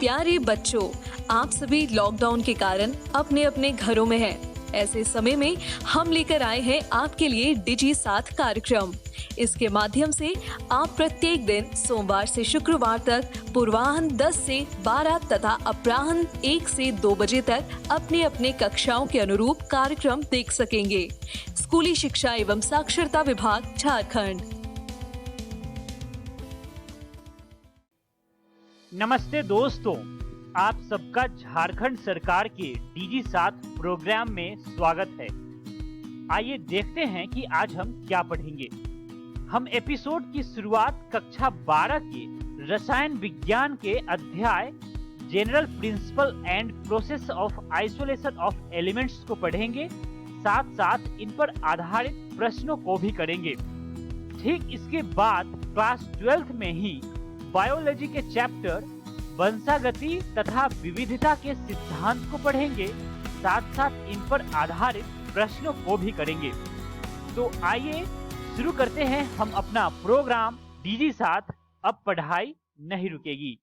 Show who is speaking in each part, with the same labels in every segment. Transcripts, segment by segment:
Speaker 1: प्यारे बच्चों, आप सभी लॉकडाउन के कारण अपने अपने घरों में हैं। ऐसे समय में हम लेकर आए हैं आपके लिए डिजी साथ कार्यक्रम। इसके माध्यम से आप प्रत्येक दिन सोमवार से शुक्रवार तक पूर्वाह्न 10 से 12 तथा अपराह्न 1 से 2 बजे तक अपने अपने कक्षाओं के अनुरूप कार्यक्रम देख सकेंगे। स्कूली शिक्षा एवं साक्षरता विभाग, झारखंड।
Speaker 2: नमस्ते दोस्तों, आप सबका झारखंड सरकार के डीजी साथ प्रोग्राम में स्वागत है। आइए देखते हैं कि आज हम क्या पढ़ेंगे। हम एपिसोड की शुरुआत कक्षा 12 के रसायन विज्ञान के अध्याय general principle and process of isolation of elements को पढ़ेंगे, साथ साथ इन पर आधारित प्रश्नों को भी करेंगे। ठीक इसके बाद क्लास 12th में ही बायोलॉजी के चैप्टर वंशागति तथा विविधता के सिद्धांत को पढ़ेंगे, साथ साथ इन पर आधारित प्रश्नों को भी करेंगे। तो आइए शुरू करते हैं हम अपना प्रोग्राम डीजी साथ। अब पढ़ाई नहीं रुकेगी।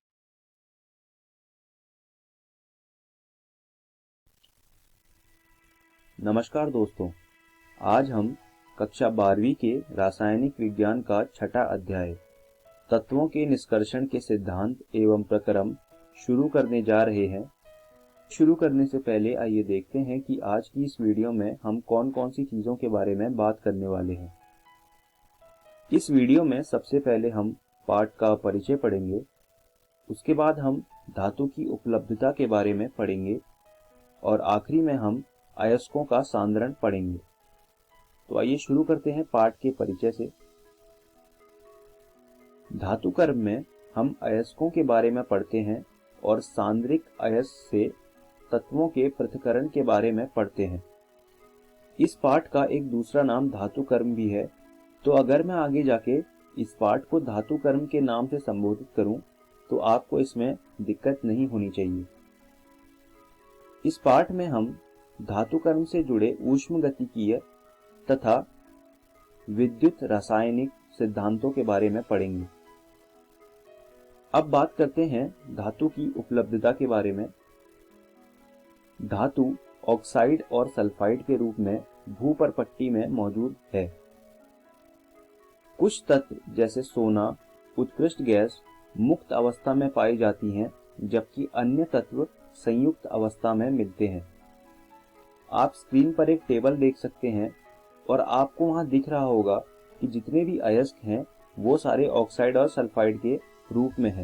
Speaker 3: नमस्कार दोस्तों, आज हम कक्षा 12वीं के रासायनिक विज्ञान का छठा अध्याय तत्वों के निष्कर्षण के सिद्धांत एवं प्रक्रम शुरू करने जा रहे हैं। शुरू करने से पहले आइए देखते हैं कि आज की इस वीडियो में हम कौन कौन सी चीजों के बारे में बात करने वाले हैं। इस वीडियो में सबसे पहले हम पाठ का परिचय पढ़ेंगे, उसके बाद हम धातु की उपलब्धता के बारे में पढ़ेंगे और आखिरी में हम अयस्कों का सांद्रण पढ़ेंगे। तो आइए शुरू करते हैं पाठ के परिचय से। धातु कर्म में हम अयस्कों के बारे में पढ़ते हैं और सांद्रिक अयस्क से तत्वों के पृथक्करण के बारे में पढ़ते हैं। इस पाठ का एक दूसरा नाम धातु कर्म भी है, तो अगर मैं आगे जाके इस पाठ को धातु कर्म के नाम से संबोधित करूं तो आपको इसमें दिक्कत नहीं होनी चाहिए। इस पाठ में हम धातु कर्म से जुड़े ऊष्मगतिकीय तथा विद्युत रासायनिक सिद्धांतों के बारे में पढ़ेंगे। अब बात करते हैं धातु की उपलब्धता के बारे में। धातु ऑक्साइड और सल्फाइड के रूप में भूपर्पट्टी में मौजूद है। कुछ तत्व जैसे सोना, उत्कृष्ट गैस मुक्त अवस्था में पाई जाती हैं, जबकि अन्य तत्व संयुक्त अवस्था में मिलते हैं। आप स्क्रीन पर एक टेबल देख सकते हैं और आपको वहां दिख रहा होगा कि जितने भी अयस्क हैं वो सारे ऑक्साइड और सल्फाइड के रूप में है।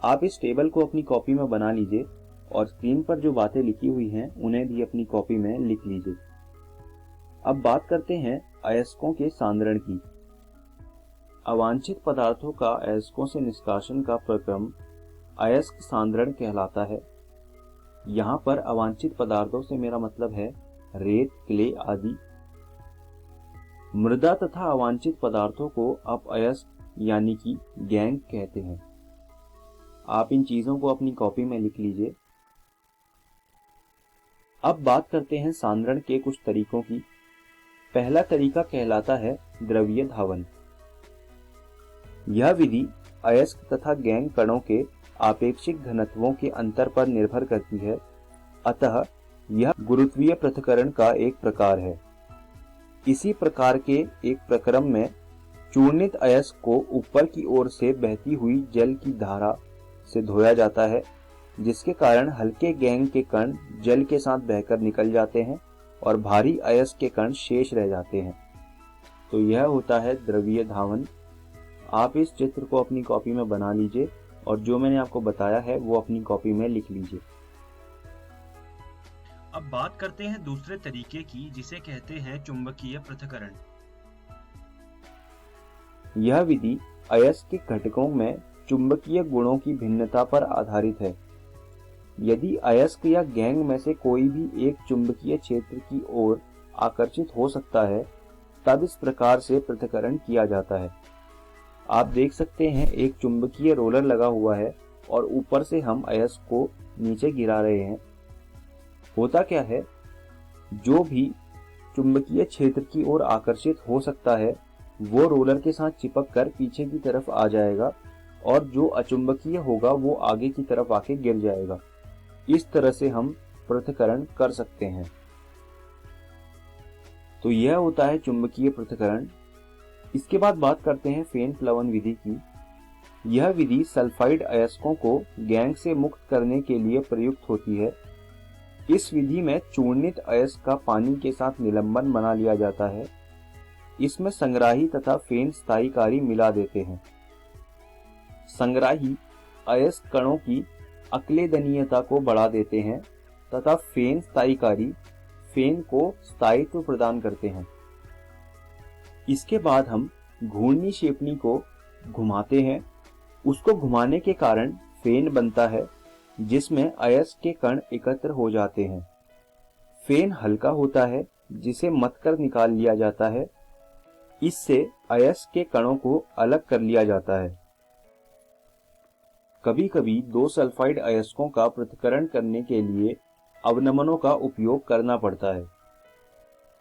Speaker 3: आप इस टेबल को अपनी कॉपी में बना लीजिए और स्क्रीन पर जो बातें लिखी हुई हैं उन्हें भी अपनी कॉपी में लिख लीजिए। अब बात करते हैं अयस्कों के सांद्रण की। अवांछित पदार्थों का अयस्कों से निष्कासन का प्रक्रम अयस्क सांद्रण कहलाता है। यहाँ पर अवांछित पदार्थों से मेरा मतलब है रेत, क्ले आदि। मृदा तथा अवांछित पदार्थों को अपअयस्क यानी कि गैंग कहते हैं। आप इन चीजों को अपनी कॉपी में लिख लीजिए। अब बात करते हैं सांद्रण के कुछ तरीकों की। पहला तरीका कहलाता है द्रवीय धावन। यह विधि अयस्क तथा गैंग कणों के आपेक्षिक घनत्वों के अंतर पर निर्भर करती है, अतः यह गुरुत्वीय पृथक्करण का एक प्रकार है। इसी प्रकार के एक प्रक्रम में चूर्णित अयस्क को ऊपर की ओर से बहती हुई जल की धारा से धोया जाता है, जिसके कारण हल्के गैंग के कण जल के साथ बहकर निकल जाते हैं और भारी अयस्क के कण शेष रह जाते हैं। तो यह होता है द्रवीय धावन। आप इस चित्र को अपनी कॉपी में बना लीजिए और जो मैंने आपको बताया है वो अपनी कॉपी में लिख लीजिए।
Speaker 4: अब बात करते हैं दूसरे तरीके की, जिसे कहते हैं चुंबकीय पृथक्करण।
Speaker 3: यह विधि अयस्क के घटकों में चुंबकीय गुणों की भिन्नता पर आधारित है। यदि अयस्क या गैंग में से कोई भी एक चुंबकीय क्षेत्र की ओर आकर्षित हो सकता है, तब इस प्रकार से पृथक्करण किया जाता है। आप देख सकते हैं एक चुंबकीय रोलर लगा हुआ है और ऊपर से हम अयस्क को नीचे गिरा रहे हैं। होता क्या है, जो भी चुंबकीय क्षेत्र की ओर आकर्षित हो सकता है वो रोलर के साथ चिपक कर पीछे की तरफ आ जाएगा और जो अचुंबकीय होगा वो आगे की तरफ आके गिर जाएगा। इस तरह से हम पृथक्करण कर सकते हैं। तो यह होता है चुंबकीय पृथक्करण। इसके बाद बात करते हैं फेन प्लवन विधि की। यह विधि सल्फाइड अयस्कों को गैंग से मुक्त करने के लिए प्रयुक्त होती है। इस विधि में चूर्णित अयस्क का पानी के साथ निलंबन बना लिया जाता है। इसमें संग्राही तथा फेन स्थायीकारी मिला देते हैं। संग्राही अयस्क कणों की अक्लेदनीयता को बढ़ा देते हैं तथा फेन स्थायीकारी फेन को स्थायित्व प्रदान करते हैं। इसके बाद हम घूर्णी शेपनी को घुमाते हैं। उसको घुमाने के कारण फेन बनता है जिसमें अयस्क के कण एकत्र हो जाते हैं। फेन हल्का होता है जिसे मथकर निकाल लिया जाता है। इससे अयस्क के कणों को अलग कर लिया जाता है। कभी कभी दो सल्फाइड अयस्कों का पृथक्करण करने के लिए अवनमनों का उपयोग करना पड़ता है।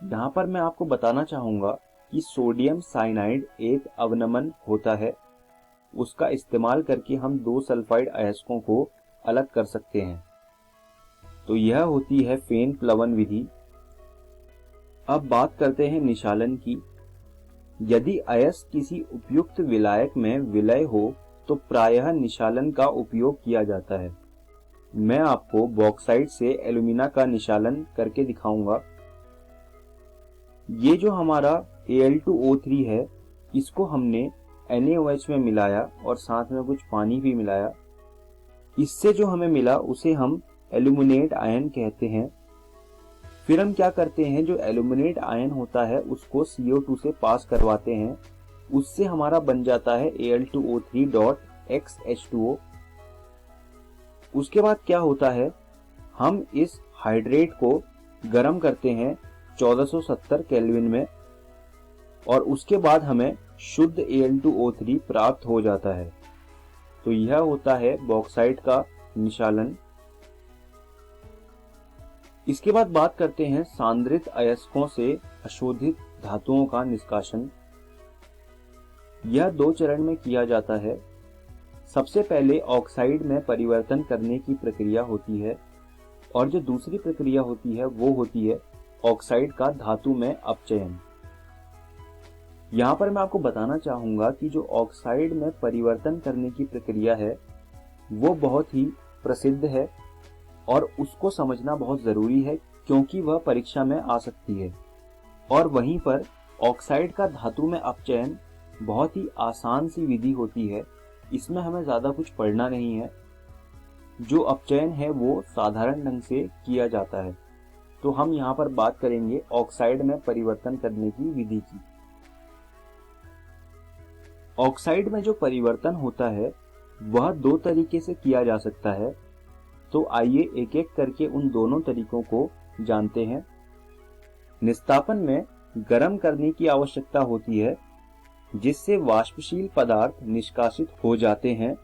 Speaker 3: यहाँ पर मैं आपको बताना चाहूंगा कि सोडियम साइनाइड एक अवनमन होता है। उसका इस्तेमाल करके हम दो सल्फाइड अयस्कों को अलग कर सकते हैं। तो यह होती है फेन प्लवन विधि। अब बात करते हैं निशालन की। यदि अयस्क किसी उपयुक्त विलायक में विलय हो तो प्रायः निशालन का उपयोग किया जाता है। मैं आपको बॉक्साइट से एल्यूमिना का निशालन करके दिखाऊंगा। ये जो हमारा Al2O3 है, इसको हमने NaOH में मिलाया और साथ में कुछ पानी भी मिलाया। इससे जो हमें मिला उसे हम एल्यूमिनेट आयन कहते हैं। फिर हम क्या करते हैं, जो एल्यूमिनेट आयन होता है उसको CO2 से पास करवाते हैं। उससे हमारा बन जाता है Al2O3.XH2O। उसके बाद क्या होता है, हम इस हाइड्रेट को गर्म करते हैं 1470 केल्विन में और उसके बाद हमें शुद्ध Al2O3 प्राप्त हो जाता है। तो यह होता है बॉक्साइट का निशालन। इसके बाद बात करते हैं सांद्रित अयस्कों से अशोधित धातुओं का निष्कासन। यह दो चरण में किया जाता है। सबसे पहले ऑक्साइड में परिवर्तन करने की प्रक्रिया होती है और जो दूसरी प्रक्रिया होती है वो होती है ऑक्साइड का धातु में अपचयन। यहाँ पर मैं आपको बताना चाहूंगा कि जो ऑक्साइड में परिवर्तन करने की प्रक्रिया है वो बहुत ही प्रसिद्ध है और उसको समझना बहुत जरूरी है क्योंकि वह परीक्षा में आ सकती है। और वहीं पर ऑक्साइड का धातु में अपचयन बहुत ही आसान सी विधि होती है। इसमें हमें ज्यादा कुछ पढ़ना नहीं है। जो अपचयन है वो साधारण ढंग से किया जाता है। तो हम यहाँ पर बात करेंगे ऑक्साइड में परिवर्तन करने की विधि की। ऑक्साइड में जो परिवर्तन होता है वह दो तरीके से किया जा सकता है। तो आइए एक एक करके उन दोनों तरीकों को जानते हैं। निस्तापन में गर्म करने की आवश्यकता होती है जिससे वाष्पशील पदार्थ निष्कासित हो जाते हैं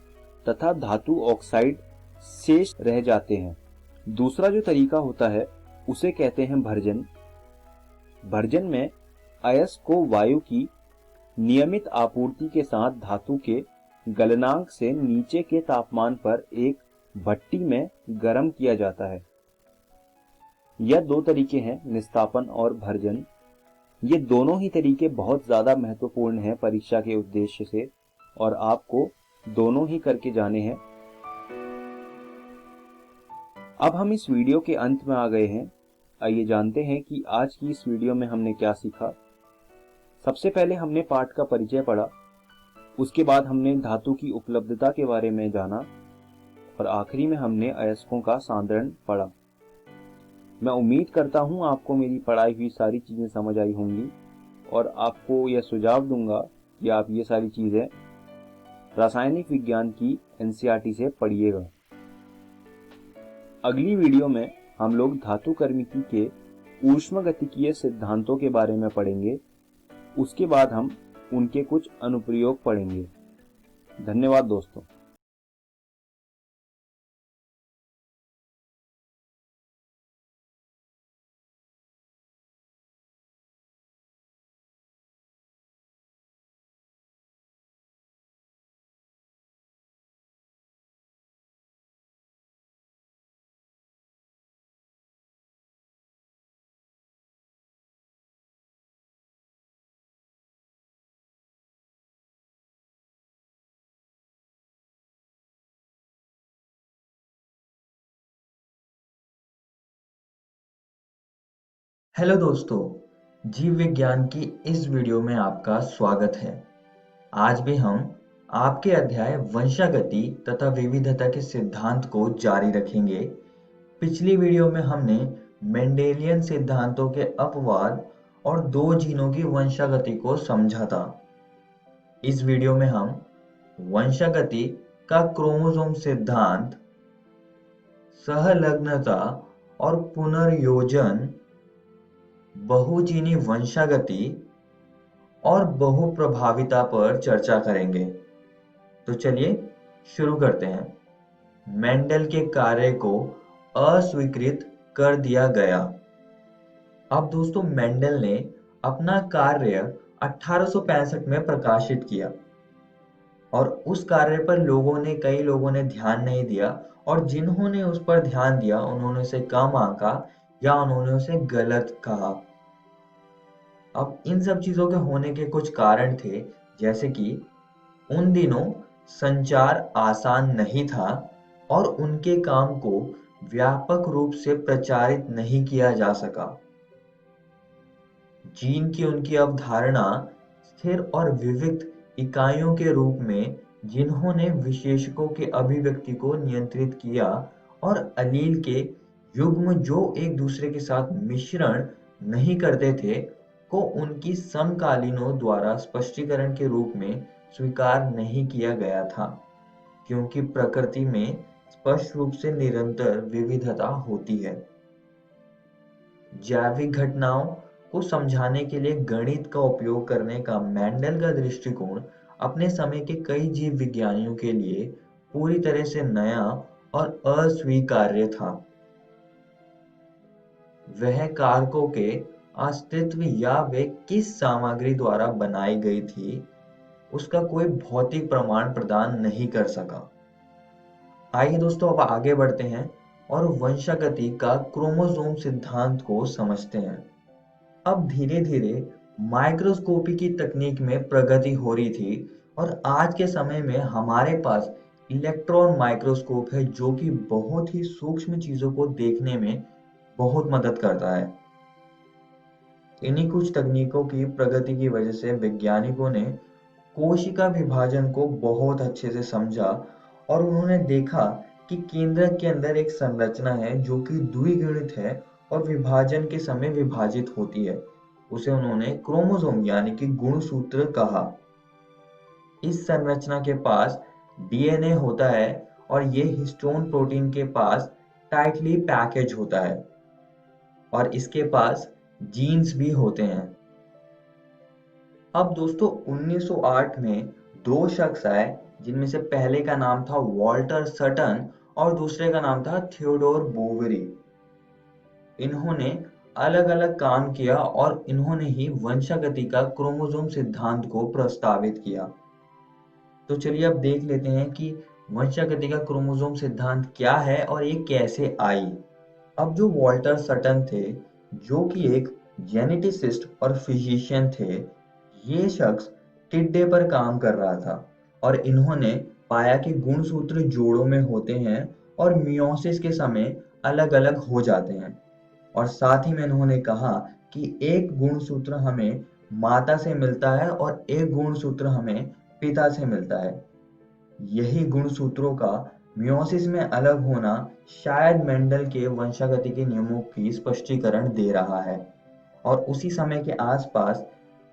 Speaker 3: तथा धातु ऑक्साइड शेष रह जाते हैं। दूसरा जो तरीका होता है उसे कहते हैं भर्जन। भर्जन में अयस्क को वायु की नियमित आपूर्ति के साथ धातु के गलनांक से नीचे के तापमान पर एक भट्टी में गर्म किया जाता है। यह दो तरीके हैं, निस्तापन और भर्जन। ये दोनों ही तरीके बहुत ज्यादा महत्वपूर्ण हैं परीक्षा के उद्देश्य से और आपको दोनों ही करके जाने हैं। अब हम इस वीडियो के अंत में आ गए हैं। आइए जानते हैं कि आज की इस वीडियो में हमने क्या सीखा। सबसे पहले हमने पाठ का परिचय पढ़ा, उसके बाद हमने धातु की उपलब्धता के बारे में जाना और आखिरी में हमने अयस्कों का सांद्रण पढ़ा। मैं उम्मीद करता हूं आपको मेरी पढ़ाई हुई सारी चीजें समझ आई होंगी और आपको यह सुझाव दूंगा कि आप ये सारी चीजें रासायनिक विज्ञान की NCERT से पढ़िएगा। अगली वीडियो में हम लोग धातुकर्मिकी के ऊष्मगतिकीय सिद्धांतों के बारे में पढ़ेंगे। उसके बाद हम उनके कुछ अनुप्रयोग पढ़ेंगे। धन्यवाद दोस्तों।
Speaker 5: हेलो दोस्तों, जीव विज्ञान की इस वीडियो में आपका स्वागत है। आज भी हम आपके अध्याय वंशागति तथा विविधता के सिद्धांत को जारी रखेंगे। पिछली वीडियो में हमने मेंडेलियन सिद्धांतों के अपवाद और दो जीनों की वंशागति को समझा था। इस वीडियो में हम वंशागति का क्रोमोसोम सिद्धांत, सहलग्नता और पुनर्योजन, बहुजीनी वंशागति और बहुप्रभाविता पर चर्चा करेंगे। तो चलिए शुरू करते हैं। मेंडल के कार्य को अस्वीकृत कर दिया गया। अब दोस्तों, मेंडल ने अपना कार्य 1865 में प्रकाशित किया और उस कार्य पर कई लोगों ने ध्यान नहीं दिया, और जिन्होंने उस पर ध्यान दिया उन्होंने उसे कम आंका या उन्होंने उसे गलत कहा। अब इन सब चीजों के होने के कुछ कारण थे, जैसे कि उन दिनों संचार आसान नहीं था और उनके काम को व्यापक रूप से प्रचारित नहीं किया जा सका। जीन की उनकी अवधारणा स्थिर और विविध इकाइयों के रूप में, जिन्होंने विशेषकों के अभिव्यक्ति को नियंत्रित किया, और अलील के युग्म जो एक दूसरे के साथ मिश्रण नहीं करते थे, को उनकी समकालीनों द्वारा स्पष्टीकरण के रूप में स्वीकार नहीं किया गया था, क्योंकि प्रकृति में स्पष्ट रूप से निरंतर विविधता होती है। जैविक घटनाओं को समझाने के लिए गणित का उपयोग करने का मेंडल का दृष्टिकोण अपने समय के कई जीव विज्ञानियों के लिए पूरी तरह से नया और अस्वीकार्य था। वह कारकों के अस्तित्व या वे किस सामग्री द्वारा बनाई गई थी, उसका कोई भौतिक प्रमाण प्रदान नहीं कर सका। आइए दोस्तों, अब आगे बढ़ते हैं और वंशागति का क्रोमोसोम सिद्धांत को समझते हैं। अब धीरे धीरे माइक्रोस्कोपी की तकनीक में प्रगति हो रही थी और आज के समय में हमारे पास इलेक्ट्रॉन माइक्रोस्कोप है, जो कि बहुत ही सूक्ष्म चीजों को देखने में बहुत मदद करता है। इन्हीं कुछ तकनीकों की प्रगति की वजह से वैज्ञानिकों ने कोशिका विभाजन को बहुत अच्छे से समझा और उन्होंने देखा कि केंद्रक के अंदर एक संरचना है जो कि द्विगुणित है और विभाजन के समय विभाजित होती है। उसे उन्होंने क्रोमोसोम यानी कि गुणसूत्र कहा। इस संरचना के पास डीएनए होता है और ये हिस्टोन प्रोटीन के पास टाइटली पैकेज होता है और इसके पास जीन्स भी होते हैं। अब दोस्तों, 1908 में दो शख्स आए, जिनमें से पहले का नाम था वॉल्टर सटन और दूसरे का नाम था थियोडोर बोवेरी। इन्होंने अलग अलग काम किया और इन्होंने ही वंशागति का क्रोमोसोम सिद्धांत को प्रस्तावित किया। तो चलिए अब देख लेते हैं कि वंशागति का क्रोमोसोम सिद्धांत क्या है और ये कैसे आई। अब जो वॉल्टर सटन थे, जो कि एक जेनेटिसिस्ट और फिजिशियन थे, ये शख्स टिड्डे पर काम कर रहा था और इन्होंने पाया कि गुणसूत्र जोड़ों में होते हैं और मियोसिस के समय अलग अलग हो जाते हैं। और साथ ही में इन्होंने कहा कि एक गुणसूत्र हमें माता से मिलता है और एक गुणसूत्र हमें पिता से मिलता है। यही गुणसूत्रों का मियोसिस में अलग होना शायद मेंडल के वंशागति के नियमों की स्पष्टीकरण दे रहा है। और उसी समय के आसपास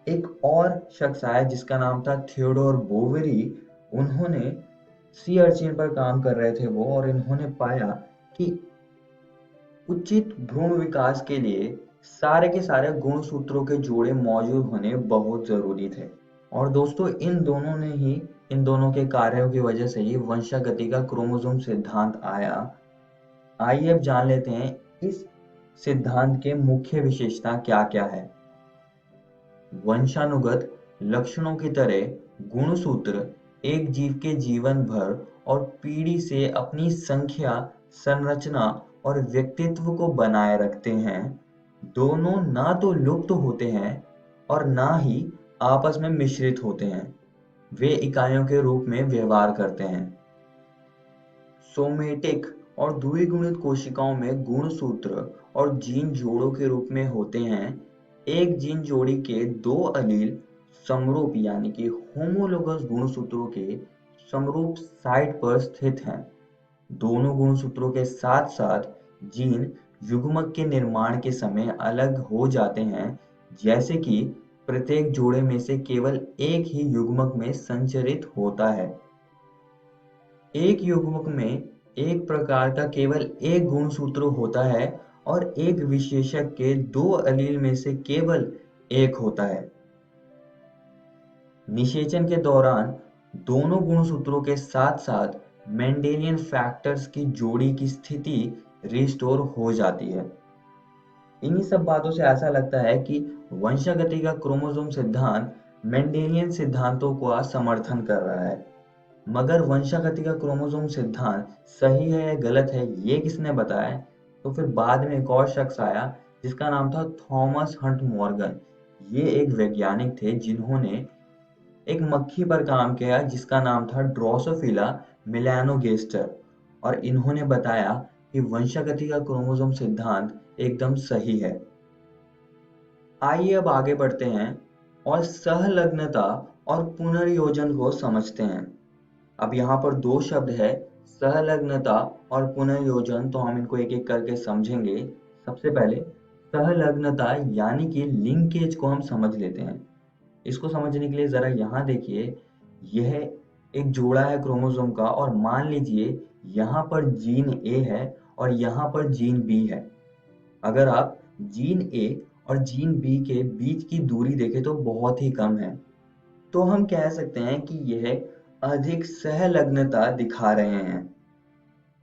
Speaker 5: एक और शख्स आया जिसका नाम था थियोडोर बोवेरी। उन्होंने सी अर्चिन पर काम कर रहे थे वो, और इन्होंने पाया कि उचित भ्रूण विकास के लिए सारे के सारे गुणसूत्रों के जोड़े मौजूद होने बहुत जरूरी थे। और दोस्तों, इन दोनों के कार्यों की वजह से ही वंशागति का क्रोमोसोम सिद्धांत आया। आइए अब जान लेते हैं इस सिद्धांत के मुख्य विशेषता क्या क्या है। वंशानुगत लक्षणों की तरह गुणसूत्र एक जीव के जीवन भर और पीढ़ी से अपनी संख्या, संरचना और व्यक्तित्व को बनाए रखते हैं। दोनों ना तो लुप्त होते हैं और ना ही आपस में मिश्रित होते हैं। वे इकाइयों के रूप में व्यवहार करते हैं। सोमेटिक और द्विगुणित कोशिकाओं में गुणसूत्र और जीन जोड़ों के रूप में होते हैं। एक जीन जोड़ी के दो अलील समरूप यानी कि होमोलोगस गुणसूत्रों के समरूप साइट पर स्थित हैं। दोनों गुणसूत्रों के साथ साथ जीन युग्मक के निर्माण के समय अलग हो जाते हैं, जैसे कि प्रत्येक जोड़े में से केवल एक ही युग्मक में संचरित होता है। एक युग्मक में एक प्रकार का केवल एक गुणसूत्र होता है और एक विशेषक के दो अलील में से केवल एक होता है। निषेचन के दौरान दोनों गुणसूत्रों के साथ साथ मेंडेलियन फैक्टर्स की जोड़ी की स्थिति रिस्टोर हो जाती है। इन्हीं सब बातों से ऐसा लगता है कि वंशागति का क्रोमोसोम सिद्धांत मेंडेलियन सिद्धांतों का समर्थन कर रहा है। मगर वंशागति का क्रोमोसोम सिद्धांत सही है या गलत है ये किसने बताया? तो फिर बाद में एक और शख्स आया जिसका नाम था थॉमस हंट मॉर्गन। ये एक वैज्ञानिक थे जिन्होंने एक मक्खी पर काम किया जिसका नाम था ड्रोसोफिला मेलानोगेस्टर, और इन्होंने बताया कि वंशागति का क्रोमोसोम सिद्धांत एकदम सही है। आइए अब आगे बढ़ते हैं और सहलग्नता और पुनर्योजन को समझते हैं। अब यहाँ पर दो शब्द है, सहलग्नता और पुनर्योजन, तो हम इनको एक एक करके समझेंगे। सबसे पहले सहलग्नता यानी कि लिंकेज को हम समझ लेते हैं। इसको समझने के लिए जरा यहाँ देखिए, यह एक जोड़ा है क्रोमोसोम का और मान लीजिए यहाँ पर जीन ए है और यहाँ पर जीन बी है। अगर आप जीन ए और जीन बी के बीच की दूरी देखें तो बहुत ही कम है, तो हम कह सकते हैं कि यह अधिक सहलग्नता दिखा रहे हैं।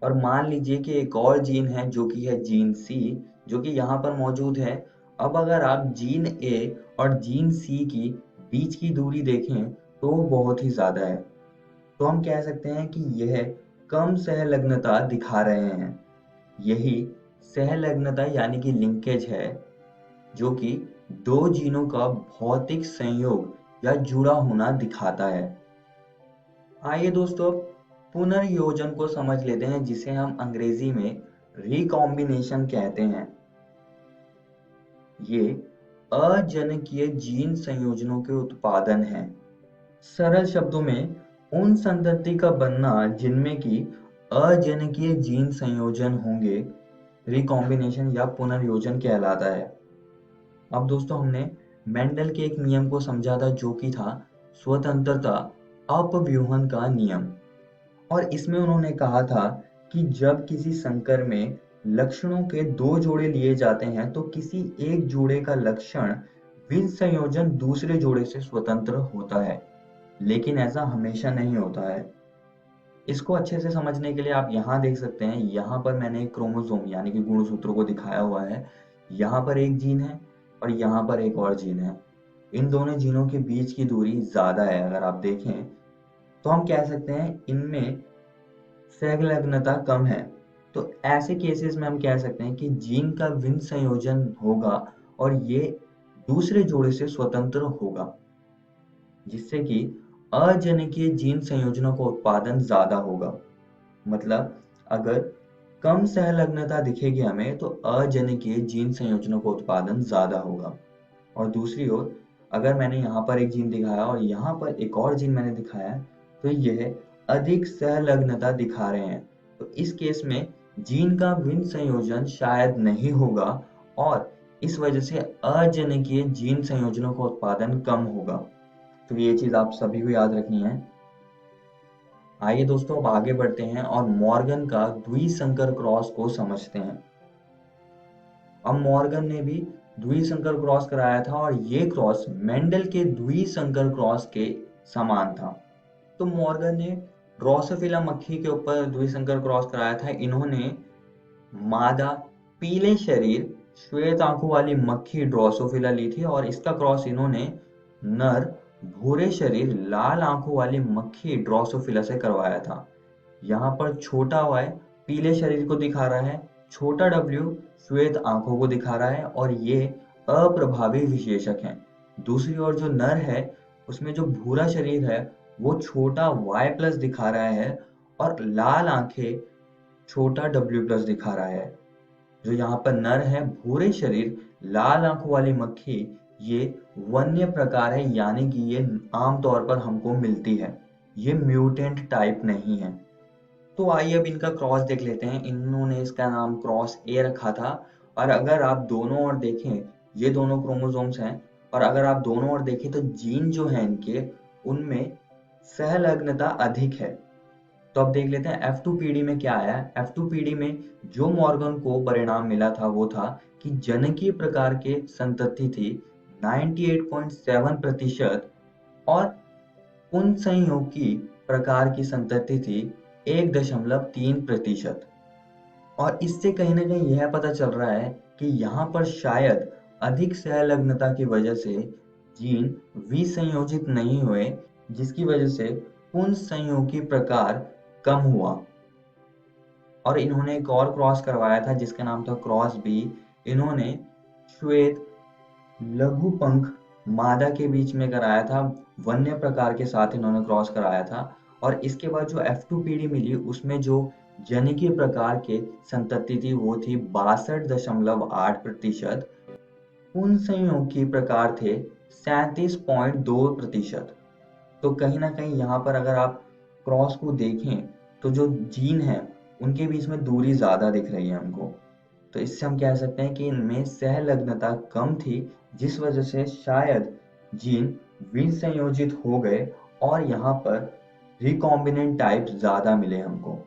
Speaker 5: और मान लीजिए कि एक और जीन है जो कि है जीन सी, जो कि यहाँ पर मौजूद है। अब अगर आप जीन ए और जीन सी की बीच की दूरी देखें तो वो बहुत ही ज्यादा है, तो हम कह सकते हैं कि यह कम सहलग्नता दिखा रहे हैं। यही सहलग्नता यानी कि लिंकेज है, जो कि दो जीनों का भौतिक संयोग या जुड़ा होना दिखाता है। आइए दोस्तों पुनर्योजन को समझ लेते हैं, जिसे हम अंग्रेजी में रिकॉम्बिनेशन कहते हैं। ये अजनकीय जीन संयोजनों के उत्पादन है। सरल शब्दों में उन संतति का बनना जिनमें कि अजनकीय जीन संयोजन होंगे रिकॉम्बिनेशन या पुनर्योजन कहलाता है। अब दोस्तों हमने मेंडल के एक नियम को समझा था जो कि था स्वतंत्रता अपव्यूहन का नियम, और इसमें उन्होंने कहा था कि जब किसी संकर में लक्षणों के दो जोड़े लिए जाते हैं तो किसी एक जोड़े का लक्षण विसंयोजन दूसरे जोड़े से स्वतंत्र होता है, लेकिन ऐसा हमेशा नहीं होता है। इसको अच्छे से समझने के लिए आप यहाँ देख सकते हैं, यहाँ पर मैंने एक क्रोमोसोम यानी कि गुणसूत्रों को दिखाया हुआ है। यहाँ पर एक जीन है और यहाँ पर एक और जीन है। इन दोनों जीनों के बीच की दूरी ज्यादा है। अगर आप देखें तो हम कह सकते हैं इनमें सहलग्नता कम है। तो ऐसे केसेस में हम कह सकते हैं कि जीन का विसंयोजन होगा और ये दूसरे जोड़े से स्वतंत्र होगा, जिससे कि अजनकीय जीन संयोजनों का उत्पादन ज्यादा होगा। मतलब अगर कम सहलग्नता दिखेगी हमें तो अजनकीय जीन संयोजनों का उत्पादन ज्यादा होगा। और दूसरी ओर अगर मैंने यहाँ पर एक जीन दिखाया और यहाँ पर एक और जीन मैंने दिखाया तो यह अधिक सहलग्नता दिखा रहे हैं, तो इस केस में जीन का विसंयोजन शायद नहीं होगा और इस वजह से अजनकीय जीन संयोजनों का उत्पादन कम होगा। तो ये चीज आप सभी को याद रखनी है। आइए दोस्तों अब आगे बढ़ते हैं और मॉर्गन का द्विसंकर क्रॉस को समझते हैं। अब मॉर्गन ने भी द्विसंकर क्रॉस कराया था और ये क्रॉस मेंडल के द्विसंकर क्रॉस के समान था। तो मॉर्गन ने ड्रोसोफिला मक्खी के ऊपर द्विसंकर क्रॉस कराया था। इन्होंने मादा पीले शरीर श्वेत आंखों वाली मक्खी ड्रोसोफिला ली थी और इसका क्रॉस इन्होंने नर भूरे शरीर लाल आंखों वाली मक्खी ड्रोसोफिला से करवाया था। यहाँ पर छोटा y पीले शरीर को दिखा रहा है, छोटा w श्वेत आंखों को दिखा रहा है और ये अप्रभावी विशेषक हैं। दूसरी ओर जो नर है उसमें जो भूरा शरीर है वो छोटा y+ दिखा रहा है और लाल आंखें छोटा w+ दिखा रहा है। जो यहाँ पर नर है, भूरे शरीर, लाल आंखों वाली मक्खी, ये वन्य प्रकार है, यानी कि ये आमतौर पर हमको मिलती है, ये म्यूटेंट टाइप नहीं है। तो आइए अब इनका क्रॉस देख लेते हैं। इन्होंने इसका नाम क्रॉस ए रखा था, और अगर आप दोनों ओर देखें, ये दोनों क्रोमोसोम्स हैं, और अगर आप दोनों ओर देखें तो जीन जो है इनके, उनमें सहलग्नता अधिक है। तो अब देख लेते हैं F2PD में क्या आया है। F2PD में जो मॉर्गन को परिणाम मिला था वो था कि जनकीय प्रकार के संतति थी 98.7% और पुंज संयोगी प्रकार की संतति थी 1.3%। और इससे कहीं ना कहीं यह पता चल रहा है कि यहाँ पर शायद अधिक सहलग्नता की वजह से जीन विसंयोजित नहीं हुए, जिसकी वजह से पुंज संयोगी प्रकार कम हुआ। और इन्होंने एक और क्रॉस करवाया था जिसका नाम था क्रॉस बी। इन्होंने श्वेत लघुपंख मादा के बीच में कराया था, वन्य प्रकार के साथ इन्होंने क्रॉस कराया था। और इसके बाद जो F2PD मिली उसमें जो जनिकीय प्रकार के संतति थी वो थी 62.8%। पुंज संयोगी प्रकार थे 37.2%। तो कहीं ना कहीं यहाँ पर अगर आप क्रॉस को देखें तो जो जीन है उनके बीच में दूरी ज्यादा दिख रही है हमको। तो इससे हम कह सकते हैं कि इनमें सहलग्नता कम थी, जिस वजह से शायद जीन विसंयोजित हो गए और यहाँ पर रिकॉम्बिनेंट टाइप ज्यादा मिले हमको।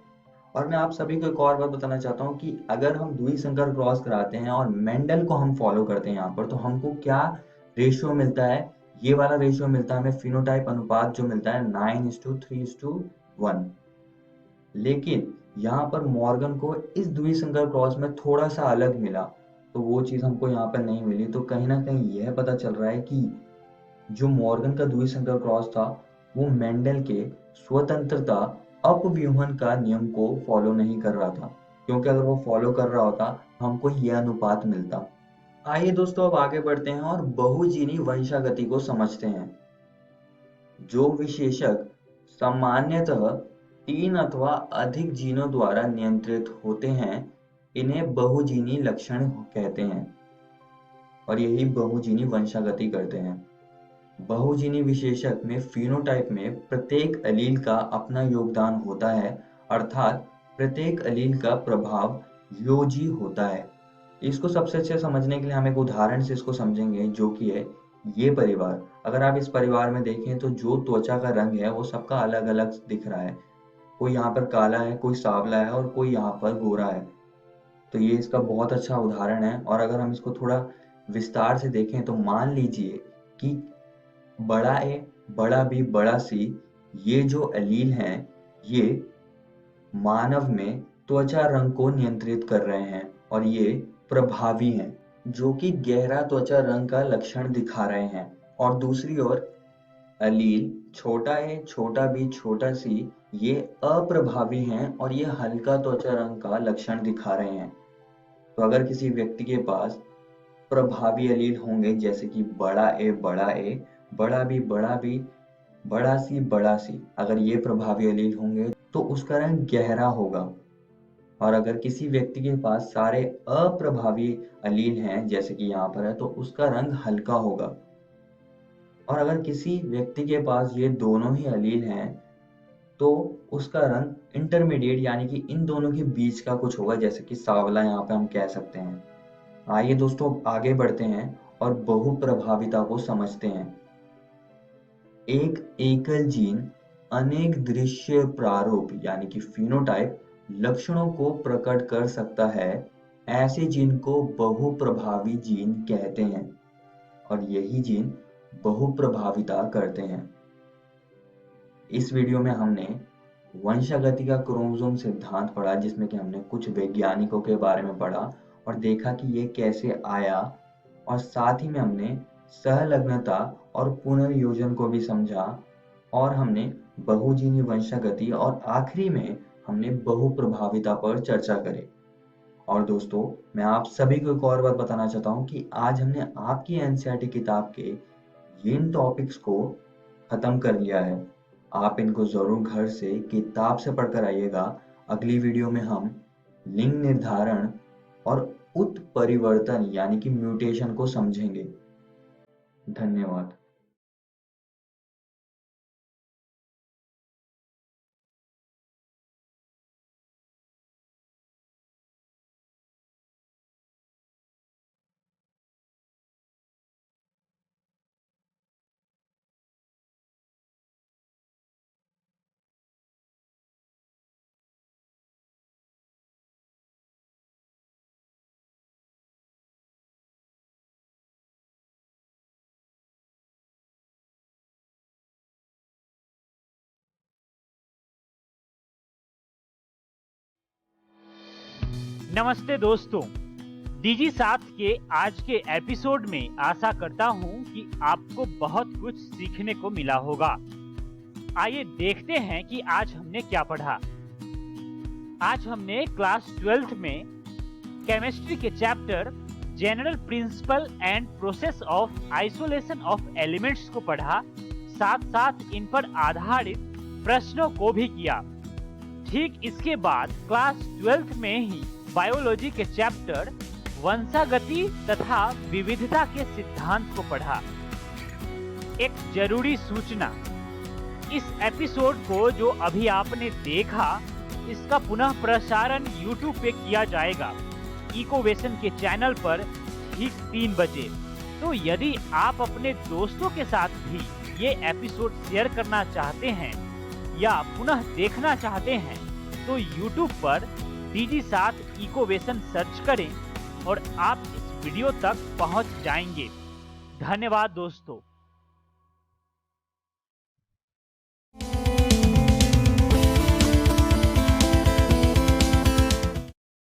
Speaker 5: और मैं आप सभी को एक और बात बताना चाहता हूँ कि अगर हम द्विसंकर क्रॉस कराते हैं और मेंडल को हम फॉलो करते हैं यहाँ पर, तो हमको क्या रेशियो मिलता है। ये वाला रेशियो मिलता है हमें, फिनोटाइप अनुपात जो मिलता है 9:3:1। लेकिन यहाँ पर मॉर्गन को इस द्विसंकर क्रॉस में थोड़ा सा अलग मिला, तो वो चीज हमको यहाँ पर नहीं मिली। तो कहीं ना कहीं यह पता चल रहा है कि जो मॉर्गन का द्विसंकर क्रॉस था वो मेंडल के स्वतंत्रता अपव्यूहन का नियम को फॉलो नहीं कर रहा था, क्योंकि अगर वो फॉलो कर रहा होता हमको यह अनुपात मिलता। आइए दोस्तों अब आगे बढ़ते हैं और बहुजीनी वंशागति को समझते हैं। जो विशेषक सामान्यतः 3 अथवा अधिक जीनों द्वारा नियंत्रित होते हैं, इन्हें बहुजीनी लक्षण कहते हैं और यही बहुजीनी वंशागति करते हैं। बहुजीनी विशेषक में फिनोटाइप में प्रत्येक एलील का अपना योगदान होता है, अर्थात प्रत्येक एलील का प्रभाव योजी होता है। इसको सबसे अच्छे समझने के लिए हम एक उदाहरण से इसको समझेंगे, जो कि है ये परिवार। अगर आप इस परिवार में देखें तो जो त्वचा का रंग है वो सबका अलग अलग दिख रहा है। कोई यहाँ पर काला है, कोई सांवला है और कोई यहाँ पर गोरा है। तो ये इसका बहुत अच्छा उदाहरण है। और अगर हम इसको थोड़ा विस्तार से देखें तो मान लीजिए कि बड़ा ए, बड़ा बी, बड़ा सी, ये जो एलील हैं ये मानव में त्वचा रंग को नियंत्रित कर रहे हैं और ये प्रभावी हैं, जो कि गहरा त्वचा रंग का लक्षण दिखा रहे हैं। और दूसरी ओर एलील छोटा ए, छोटा बी, छोटा सी, ये अप्रभावी हैं और ये हल्का त्वचा रंग का लक्षण दिखा रहे हैं। तो अगर किसी व्यक्ति के पास प्रभावी एलील होंगे जैसे कि बड़ा ए, बड़ा बी, बड़ा सी, अगर ये प्रभावी एलील होंगे तो उसका रंग गहरा होगा। और अगर किसी व्यक्ति के पास सारे अप्रभावी एलील हैं जैसे कि यहाँ पर है, तो उसका रंग हल्का होगा। और अगर किसी व्यक्ति के पास ये दोनों ही एलील हैं तो उसका रंग इंटरमीडिएट यानी कि इन दोनों के बीच का कुछ होगा, जैसे कि सांवला यहाँ पे हम कह सकते हैं। आइए दोस्तों आगे बढ़ते हैं और बहुप्रभाविता को समझते हैं। एक एकल जीन अनेक दृश्य प्रारूप यानी कि फिनोटाइप लक्षणों को प्रकट कर सकता है। ऐसे जीन को बहुप्रभावी जीन कहते हैं और यही जीन बहुप्रभाविता करते हैं। इस वीडियो में हमने वंशागति का क्रोमोसोम सिद्धांत पढ़ा, जिसमें कि हमने कुछ वैज्ञानिकों के बारे में पढ़ा और देखा कि ये कैसे आया, और साथ ही में हमने सहलग्नता और पुनर्योजन को भी समझा, और हमने बहुजीनी वंशागति, और आखिरी में हमने बहुप्रभाविता पर चर्चा करी। और दोस्तों मैं आप सभी को एक और बात बताना चाहता हूँ कि आज हमने आपकी एनसीईआरटी किताब के इन टॉपिक्स को खत्म कर लिया है। आप इनको जरूर घर से किताब से पढ़कर आइएगा। अगली वीडियो में हम लिंग निर्धारण और उत्परिवर्तन यानी कि म्यूटेशन को समझेंगे। धन्यवाद।
Speaker 2: नमस्ते दोस्तों, डीजी साथ के आज के एपिसोड में आशा करता हूं कि आपको बहुत कुछ सीखने को मिला होगा। आइए देखते हैं कि आज हमने क्या पढ़ा। आज हमने क्लास 12th में केमिस्ट्री के chapter general principle and process of isolation of elements को पढ़ा, साथ साथ इन पर आधारित प्रश्नों को भी किया। ठीक इसके बाद क्लास 12th में ही बायोलॉजी के चैप्टर वंशागति तथा विविधता के सिद्धांत को पढ़ा। एक जरूरी सूचना, इस एपिसोड को जो अभी आपने देखा, इसका पुनः प्रसारण YouTube पे किया जाएगा इकोवेशन के चैनल पर ठीक 3 बजे। तो यदि आप अपने दोस्तों के साथ भी ये एपिसोड शेयर करना चाहते हैं या पुनः देखना चाहते हैं तो YouTube पर डीजी साथ इकोवेशन सर्च करें और आप इस वीडियो तक पहुंच जाएंगे। धन्यवाद दोस्तों।